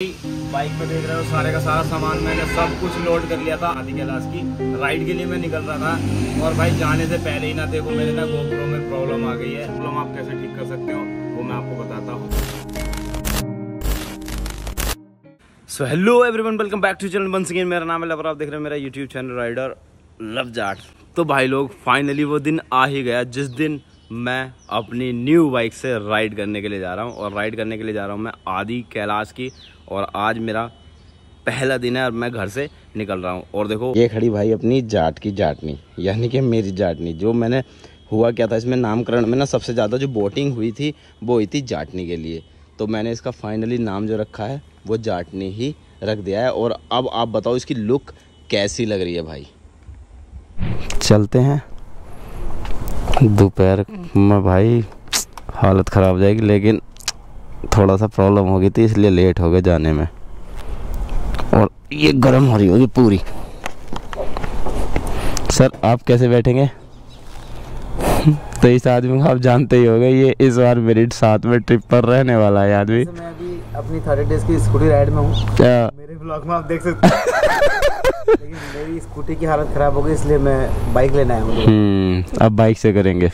Bike पे देख रहे हो सारे का सारा सामान मैंने सब कुछ लोड कर लिया था आदि कैलाश की राइड के लिए मैं निकल रहा था। और भाई जाने से पहले ही ना देखो मेरे ना गोप्रो में प्रॉब्लम आ गई है। प्रॉब्लम आप कैसे ठीक कर सकते हो वो मैं आपको बताता हूँ। So hello everyone, welcome back to channel once again. मेरा नाम है लवर, आप देख रहे हैं मेरा YouTube channel rider Luv Jaat. तो भाई लोग फाइनली वो दिन आ ही गया जिस दिन मैं अपनी न्यू बाइक से राइड करने के लिए जा रहा हूँ। और राइड करने के लिए जा रहा हूँ मैं आदि कैलाश की। और आज मेरा पहला दिन है और मैं घर से निकल रहा हूँ। और देखो ये खड़ी भाई अपनी जाट की जाटनी, यानी कि मेरी जाटनी। जो मैंने हुआ क्या था इसमें नामकरण में ना सबसे ज़्यादा जो वोटिंग हुई थी वो हुई थी जाटनी के लिए। तो मैंने इसका फाइनली नाम जो रखा है वो जाटनी ही रख दिया है। और अब आप बताओ इसकी लुक कैसी लग रही है भाई। चलते हैं। दोपहर में भाई हालत ख़राब हो जाएगी, लेकिन थोड़ा सा प्रॉब्लम हो गई थी इसलिए लेट हो गए जाने में। और ये गर्म हो रही होगी पूरी। सर आप कैसे बैठेंगे? तो इस आदमी को आप जानते ही होंगे, ये इस बार मेरी साथ में ट्रिप पर रहने वाला है आदमी। मैं अभी अपनी 30 डेज की स्कूटी राइड में हूँ। मेरे ब्लॉग में आप देख सकते हैं। लेकिन मेरी स्कूटी की हालत ख़राब हो गई इसलिए मैं बाइक लेने आया हूँ। अब बाइक से करेंगे।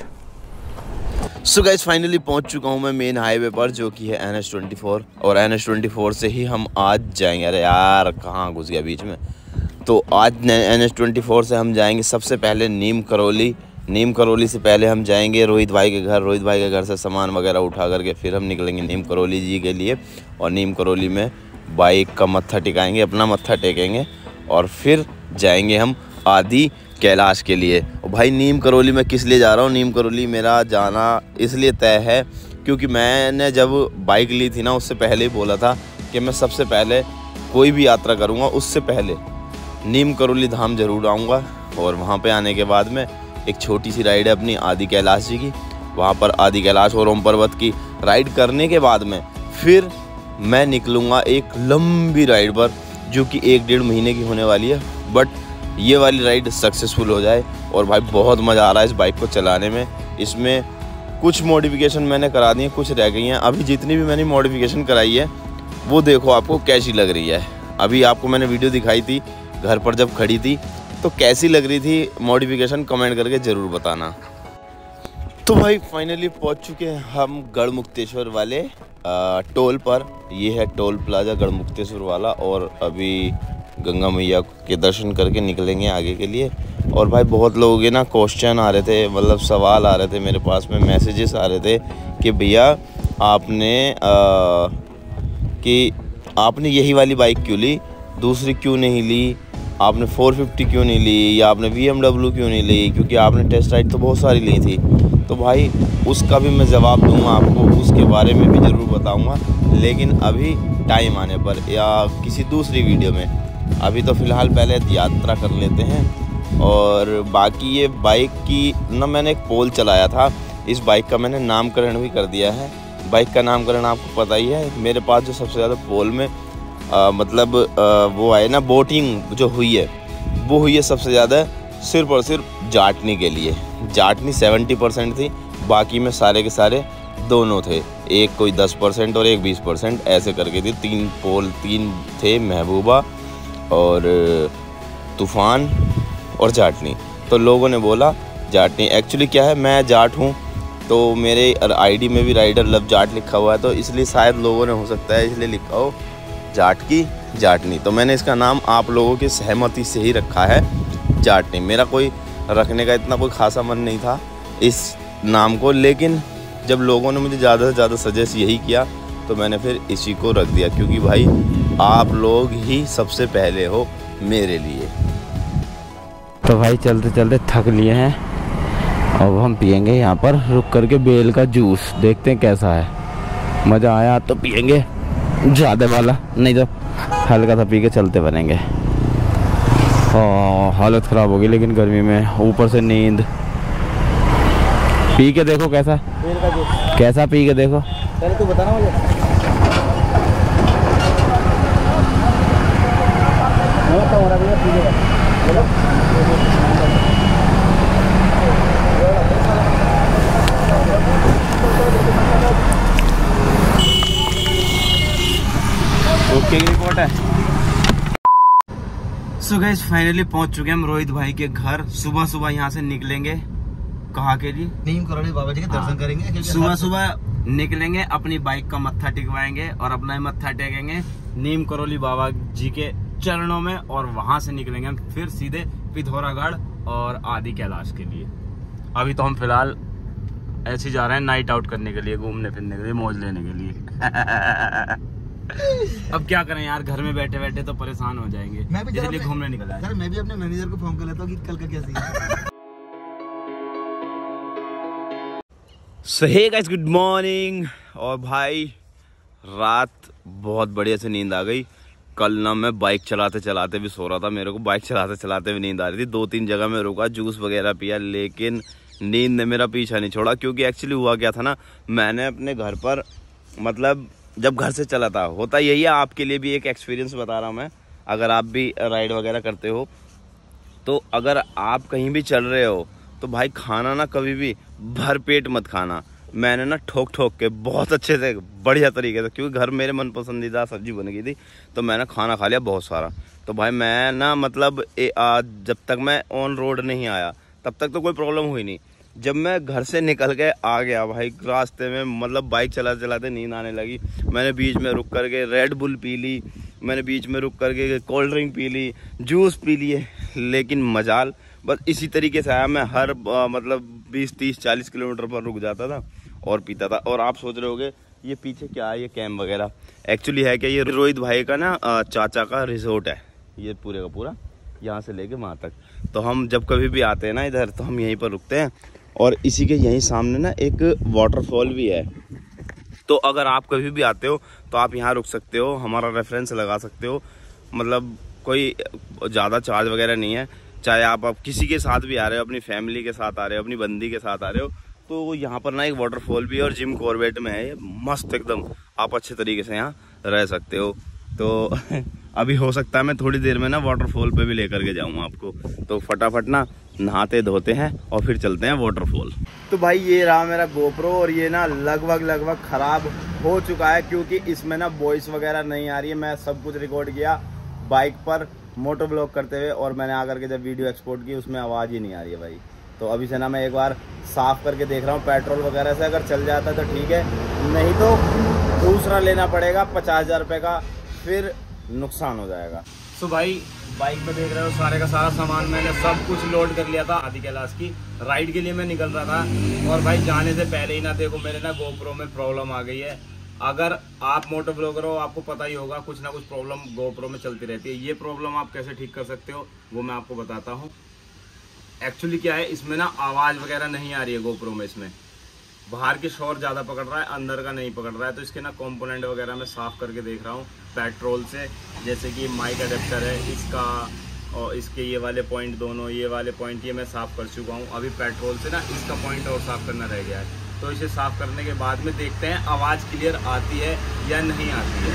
सो गाइस फाइनली पहुंच चुका हूं मैं मेन हाईवे पर, जो कि है NH24। और NH24 से ही हम आज जाएंगे। अरे यार कहाँ घुस गया बीच में। तो आज NH24 से हम जाएंगे सबसे पहले नीम करौली। नीम करौली से पहले हम जाएंगे रोहित भाई के घर। रोहित भाई के घर से सामान वगैरह उठा करके फिर हम निकलेंगे नीम करौली जी के लिए। और नीम करौली में बाइक का मत्था टिकाएंगे, अपना मत्था टेकेंगे और फिर जाएंगे हम आदि कैलाश के लिए। और भाई नीम करौली में किस लिए जा रहा हूँ? नीम करौली मेरा जाना इसलिए तय है क्योंकि मैंने जब बाइक ली थी ना उससे पहले ही बोला था कि मैं सबसे पहले कोई भी यात्रा करूँगा उससे पहले नीम करौली धाम जरूर आऊँगा। और वहाँ पे आने के बाद में एक छोटी सी राइड है अपनी आदि कैलाश जी की। वहाँ पर आदि कैलाश और ओम पर्वत की राइड करने के बाद में फिर मैं निकलूँगा एक लंबी राइड पर, जो कि 1-1.5 महीने की होने वाली है। बट ये वाली राइड सक्सेसफुल हो जाए। और भाई बहुत मज़ा आ रहा है इस बाइक को चलाने में। इसमें कुछ मॉडिफिकेशन मैंने करा दी है, कुछ रह गई हैं। अभी जितनी भी मैंने मॉडिफिकेशन कराई है वो देखो आपको कैसी लग रही है। अभी आपको मैंने वीडियो दिखाई थी घर पर जब खड़ी थी, तो कैसी लग रही थी मॉडिफिकेशन कमेंट करके ज़रूर बताना। तो भाई फाइनली पहुंच चुके हैं हम गढ़मुक्तेश्वर वाले टोल पर। ये है टोल प्लाजा गढ़मुक्तेश्वर वाला। और अभी गंगा मैया के दर्शन करके निकलेंगे आगे के लिए। और भाई बहुत लोगों के ना क्वेश्चन आ रहे थे, मतलब सवाल आ रहे थे मेरे पास में, मैसेजेस आ रहे थे कि भैया आपने यही वाली बाइक क्यों ली, दूसरी क्यों नहीं ली, आपने 450 क्यों नहीं ली, या आपने BMW क्यों नहीं ली, क्योंकि आपने टेस्ट राइड तो बहुत सारी ली थी। तो भाई उसका भी मैं जवाब दूंगा आपको, उसके बारे में भी ज़रूर बताऊंगा, लेकिन अभी टाइम आने पर या किसी दूसरी वीडियो में। अभी तो फ़िलहाल पहले यात्रा कर लेते हैं। और बाकी ये बाइक की ना मैंने एक पोल चलाया था, इस बाइक का मैंने नामकरण भी कर दिया है। बाइक का नामकरण आपको पता ही है। मेरे पास जो सबसे ज़्यादा पोल में वो आए ना वोटिंग जो हुई है वो हुई है सबसे ज़्यादा सिर्फ और सिर्फ जाटनी के लिए। जाटनी 70% थी, बाकी में सारे के सारे दोनों थे। एक कोई 10% और एक 20% ऐसे करके थी। 3 पोल 3 थे, महबूबा और तूफ़ान और जाटनी। तो लोगों ने बोला जाटनी। एक्चुअली क्या है, मैं जाट हूँ तो मेरे आईडी में भी राइडर लव जाट लिखा हुआ है, तो इसलिए शायद लोगों ने हो सकता है इसलिए लिखा हो जाट की जाटनी। तो मैंने इसका नाम आप लोगों की सहमति से ही रखा है जाटनी। मेरा कोई रखने का इतना कोई खासा मन नहीं था इस नाम को, लेकिन जब लोगों ने मुझे ज़्यादा से ज़्यादा सजेस्ट यही किया तो मैंने फिर इसी को रख दिया, क्योंकि भाई आप लोग ही सबसे पहले हो मेरे लिए। तो भाई चलते चलते थक लिए हैं। अब हम पियेंगे यहाँ पर रुक करके बेल का जूस, देखते हैं कैसा है। मज़ा आया तो पियेंगे ज़्यादा वाला, नहीं तो हल्का सा पी के चलते बनेंगे। हालत ख़राब होगी लेकिन गर्मी में, ऊपर से नींद। पी के देखो कैसा पी के देखो। पहले तू बताना मुझे। ओके यही रिपोर्ट है। सो गाइस फाइनली पहुंच चुके हैं हम रोहित भाई के घर। सुबह सुबह यहाँ से निकलेंगे कहाँ के लिए? नीम करोली बाबा जी के दर्शन करेंगे। सुबह सुबह निकलेंगे, अपनी बाइक का मत्था टिकवाएंगे और अपना मत्था टेकेंगे नीम करोली बाबा जी के चरणों में, और वहां से निकलेंगे हम फिर सीधे पिथौरागढ़ और आदि कैलाश के लिए। अभी तो हम फिलहाल ऐसे जा रहे हैं नाइट आउट करने के लिए, घूमने फिरने के लिए, मौज लेने के लिए। अब क्या करें यार, घर में बैठे बैठे तो परेशान हो जाएंगे, मैं भी इसलिए घूमने निकला है। मैं भी अपने मैनेजर को फोन कर लेता हूँ कि कल का क्या सीन है। सो हे गाइस, गुड मॉर्निंग। और भाई रात बहुत बढ़िया से नींद आ गई। कल ना मैं बाइक चलाते चलाते भी सो रहा था, मेरे को बाइक चलाते चलाते भी नींद आ रही थी। 2-3 जगह में रुका, जूस वगैरह पिया, लेकिन नींद ने मेरा पीछा नहीं छोड़ा। क्योंकि एक्चुअली हुआ क्या था ना, मैंने अपने घर पर मतलब जब घर से चला था, होता यही है, आपके लिए भी एक एक्सपीरियंस बता रहा हूँ मैं। अगर आप भी राइड वगैरह करते हो तो अगर आप कहीं भी चल रहे हो तो भाई खाना ना कभी भी भर पेट मत खाना। मैंने ना ठोक ठोक के बहुत अच्छे से बढ़िया तरीके से, क्योंकि घर मेरे मन पसंदीदा सब्जी बन गई थी, तो मैंने खाना खा लिया बहुत सारा। तो भाई मैं ना मतलब जब तक मैं ऑन रोड नहीं आया तब तक तो कोई प्रॉब्लम हुई नहीं। जब मैं घर से निकल के आ गया भाई, रास्ते में मतलब बाइक चलाते चलाते नींद आने लगी। मैंने बीच में रुक करके रेड बुल पी ली, मैंने बीच में रुक करके कोल्ड ड्रिंक पी ली, जूस पी लिए, लेकिन मजाल बस इसी तरीके से आया। मैं हर मतलब 20-30-40 किलोमीटर पर रुक जाता था और पीता था। और आप सोच रहे होगे ये पीछे क्या है, ये कैम्प वगैरह, एक्चुअली है क्या, ये रोहित भाई का ना चाचा का रिजोर्ट है, ये पूरे का पूरा यहाँ से लेके वहाँ तक। तो हम जब कभी भी आते हैं ना इधर, तो हम यहीं पर रुकते हैं। और इसी के यहीं सामने ना एक वाटरफॉल भी है, तो अगर आप कभी भी आते हो तो आप यहाँ रुक सकते हो, हमारा रेफरेंस लगा सकते हो। मतलब कोई ज़्यादा चार्ज वगैरह नहीं है। चाहे आप किसी के साथ भी आ रहे हो, अपनी फैमिली के साथ आ रहे हो, अपनी बंदी के साथ आ रहे हो, तो यहाँ पर ना एक वाटरफॉल भी है और जिम कॉर्बेट में है, मस्त एकदम, आप अच्छे तरीके से यहाँ रह सकते हो। तो अभी हो सकता है मैं थोड़ी देर में ना वाटरफॉल पे भी लेकर के जाऊँ आपको। तो फटाफट ना नहाते धोते हैं और फिर चलते हैं वाटरफॉल। तो भाई ये रहा मेरा गोप्रो, और ये ना लगभग ख़राब हो चुका है, क्योंकि इसमें ना वॉइस वगैरह नहीं आ रही है। मैं सब कुछ रिकॉर्ड किया बाइक पर मोटो ब्लॉग करते हुए, और मैंने आकर के जब वीडियो एक्सपोर्ट की उसमें आवाज़ ही नहीं आ रही है भाई। तो अभी से ना मैं एक बार साफ़ करके देख रहा हूँ, पेट्रोल वगैरह से अगर चल जाता तो ठीक है, नहीं तो दूसरा लेना पड़ेगा 50,000 रुपये का, फिर नुकसान हो जाएगा। तो भाई बाइक में देख रहे हो सारे का सारा सामान मैंने सब कुछ लोड कर लिया था। आदि कैलाश की राइड के लिए मैं निकल रहा था, और भाई जाने से पहले ही ना देखो मेरे ना गोप्रो में प्रॉब्लम आ गई है। अगर आप मोटो ब्लॉगर हो आपको पता ही होगा, कुछ ना कुछ प्रॉब्लम गोप्रो में चलती रहती है। ये प्रॉब्लम आप कैसे ठीक कर सकते हो वो मैं आपको बताता हूँ। एक्चुअली क्या है, इसमें ना आवाज़ वगैरह नहीं आ रही है गोप्रो में, इसमें बाहर की शोर ज़्यादा पकड़ रहा है, अंदर का नहीं पकड़ रहा है। तो इसके ना कंपोनेंट वगैरह मैं साफ़ करके देख रहा हूँ पेट्रोल से, जैसे कि माइक अडेप्टर है इसका, और इसके ये वाले पॉइंट, दोनों ये वाले पॉइंट ये मैं साफ़ कर चुका हूँ। अभी पेट्रोल से ना इसका पॉइंट और साफ़ करना रह गया है। तो इसे साफ़ करने के बाद में देखते हैं आवाज़ क्लियर आती है या नहीं आती है।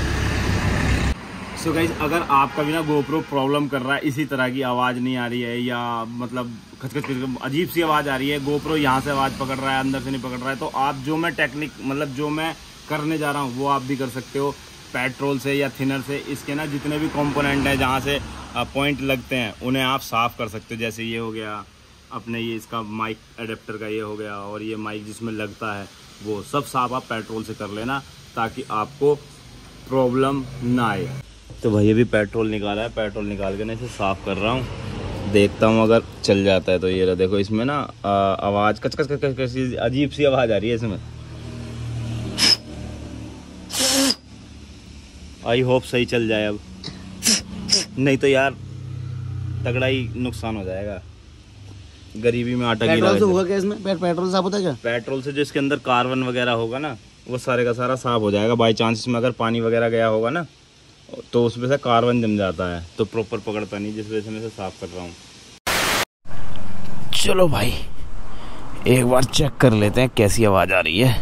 सो गाइज, अगर आपका भी ना गोप्रो प्रॉब्लम कर रहा है, इसी तरह की आवाज़ नहीं आ रही है, या मतलब खच अजीब सी आवाज़ आ रही है, गोप्रो यहाँ से आवाज़ पकड़ रहा है अंदर से नहीं पकड़ रहा है, तो आप जो मैं टेक्निक मतलब जो मैं करने जा रहा हूँ वो आप भी कर सकते हो पेट्रोल से या थिनर से। इसके ना जितने भी कंपोनेंट हैं जहाँ से पॉइंट लगते हैं उन्हें आप साफ़ कर सकते हो। जैसे ये हो गया अपने, ये इसका माइक अडेप्टर का ये हो गया, और ये माइक जिसमें लगता है वो सब साफ़ आप पेट्रोल से कर लेना, ताकि आपको प्रॉब्लम ना आए। तो भाई अभी पेट्रोल निकाला है, पेट्रोल निकाल के ना इसे साफ़ कर रहा हूँ, देखता हूँ अगर चल जाता है। तो ये रहा देखो, इसमें ना आवाज़ कच कच कच कच अजीब सी आवाज़ आ रही है इसमें। आई होप सही चल जाए अब, नहीं तो यार तगड़ा ही नुकसान हो जाएगा, गरीबी में आटा गीला। पेट्रोल से होगा क्या इसमें? पेट्रोल साफ होता है क्या? पेट्रोल से जो इसके अंदर कार्बन वगैरह होगा ना, वो सारे का सारा साफ हो जाएगा। बाई चांस इसमें अगर पानी वगैरह गया होगा ना, तो उसमें से कार्बन जम जाता है, तो प्रॉपर पकड़ता नहीं, जिस वजह से मैं इसे साफ कर रहा हूँ। चलो भाई एक बार चेक कर लेते हैं कैसी आवाज़ आ रही है।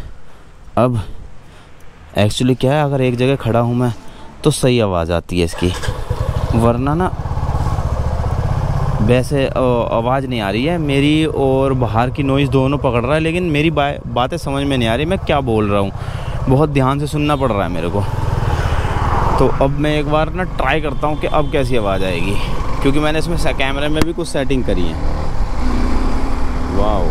अब एक्चुअली क्या है, अगर एक जगह खड़ा हूँ मैं तो सही आवाज़ आती है इसकी, वरना ना वैसे आवाज़ नहीं आ रही है मेरी, और बाहर की नॉइज़ दोनों पकड़ रहा है, लेकिन मेरी बातें समझ में नहीं आ रही, मैं क्या बोल रहा हूँ। बहुत ध्यान से सुनना पड़ रहा है मेरे को। तो अब मैं एक बार ना ट्राई करता हूँ कि अब कैसी आवाज़ आएगी, क्योंकि मैंने इसमें कैमरे में भी कुछ सेटिंग करी है। वाह,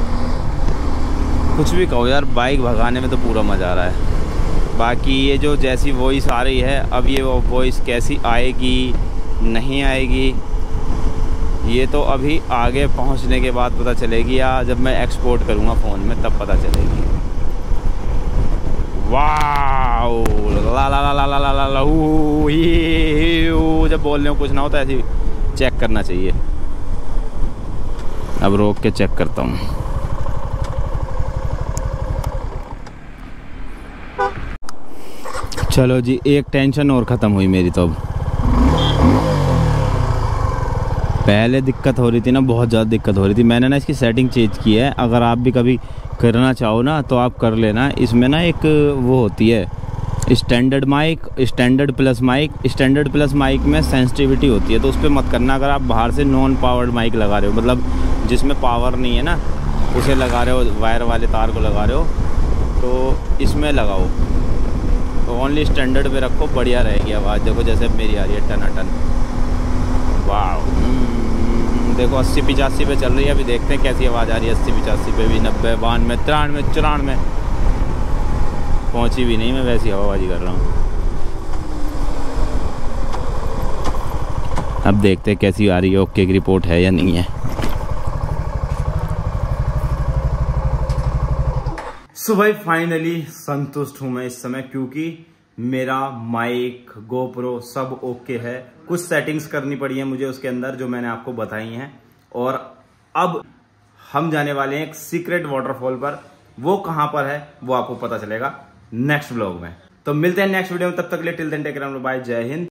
कुछ भी कहो यार, बाइक भगाने में तो पूरा मज़ा आ रहा है। बाकी ये जो जैसी वॉइस आ रही है, अब ये वॉइस कैसी आएगी नहीं आएगी, ये तो अभी आगे पहुंचने के बाद पता चलेगी, या जब मैं एक्सपोर्ट करूंगा फ़ोन में तब पता चलेगी। वाह, ला ला ला ला ला ला ला ला, जब बोल रहे हो कुछ ना हो तो ऐसे चेक करना चाहिए। अब रोक के चेक करता हूँ। चलो जी, एक टेंशन और ख़त्म हुई मेरी। तो अब पहले दिक्कत हो रही थी ना, बहुत ज़्यादा दिक्कत हो रही थी। मैंने ना इसकी सेटिंग चेंज की है। अगर आप भी कभी करना चाहो ना तो आप कर लेना। इसमें ना एक वो होती है standard mic, standard plus mic. Standard plus mic में सेंसिटिविटी होती है, तो उस पर मत करना। अगर आप बाहर से नॉन पावर्ड माइक लगा रहे हो, मतलब जिसमें पावर नहीं है ना, उसे लगा रहे हो, वायर वाले तार को लगा रहे हो, तो इसमें लगाओ। तो ओनली स्टैंडर्ड पे रखो, बढ़िया रहेगी आवाज़। देखो जैसे मेरी आ रही है टनाटन। वाह, देखो 80-85 पे चल रही है। अभी देखते हैं कैसी आवाज़ आ रही है 80-85 पे भी, 90, 92, 93, 94 पहुँची भी नहीं। मैं वैसी हवाबाजी कर रहा हूँ। अब देखते हैं कैसी आ रही है, ओके की रिपोर्ट है या नहीं है। सो भाई फाइनली संतुष्ट हूँ मैं इस समय, क्योंकि मेरा माइक, गोप्रो सब ओके है। कुछ सेटिंग्स करनी पड़ी है मुझे उसके अंदर, जो मैंने आपको बताई हैं। और अब हम जाने वाले हैं एक सीक्रेट वाटरफॉल पर। वो कहाँ पर है वो आपको पता चलेगा नेक्स्ट व्लॉग में। तो मिलते हैं नेक्स्ट वीडियो में, तब तक के लिए till then take care, bye, जय हिंद।